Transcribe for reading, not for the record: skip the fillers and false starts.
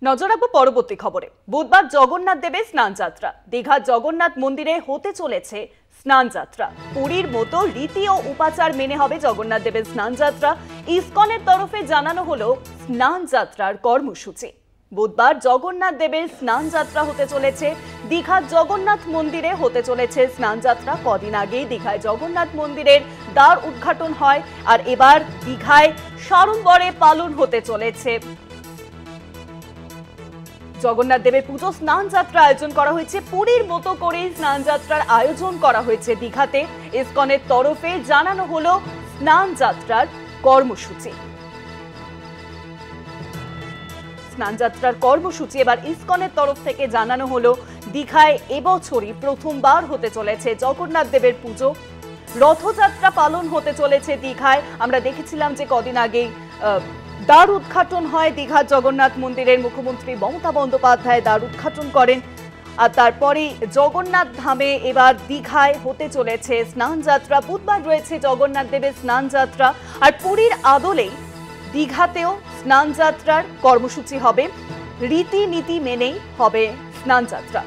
নজর রাখবো পরবর্তী খবরে। বুধবার জগন্নাথ দেবের স্নান যাত্রা। দীঘার জগন্নাথ মন্দিরে হতে চলেছে স্নান যাত্রা। পুরীর মতো রীতি ও উপাচার মেনে হবে জগন্নাথ দেবের স্নান যাত্রা। ইসকনের তরফে জানানো হলো স্নান যাত্রার কর্মসূচি। বুধবার জগন্নাথ দেবের স্নান যাত্রা হতে চলেছে। দীঘার জগন্নাথ মন্দিরে হতে চলেছে স্নান যাত্রা। কদিন আগেই দীঘায় জগন্নাথ মন্দিরের দ্বার উদ্ঘাটন হয়, আর এবার দীঘায় সাড়ম্বরে পালন হতে চলেছে জগন্নাথ দেবের পুজো। স্নান যাত্রা আয়োজন করা হয়েছে পুরীর মতো করে। স্নান যাত্রার আয়োজন করা হয়েছে দীঘাতে। ইসকনের তরফে জানানো হলো স্নান যাত্রার কর্মসূচি। স্নান যাত্রার কর্মসূচি এবার ইসকনের তরফ থেকে জানানো হলো। দীঘায় এবছরই প্রথমবার হতে চলেছে জগন্নাথ দেবের পুজো। রথযাত্রা পালন হতে চলেছে দীঘায়। আমরা দেখেছিলাম যে কদিন আগেই দ্বার উদ্ঘাটন হয় দীঘার জগন্নাথ মন্দিরের। মুখ্যমন্ত্রী মমতা বন্দ্যোপাধ্যায় দ্বার উদ্ঘাটন করেন, আর তারপরে জগন্নাথ ধামে এবার দীঘায় হতে চলেছে স্নান যাত্রা। বুধবার রয়েছে জগন্নাথ দেবের স্নান যাত্রা, আর পুরীর আদলেই দীঘাতেও স্নান যাত্রার কর্মসূচি হবে। রীতিনীতি মেনেই হবে স্নান যাত্রা।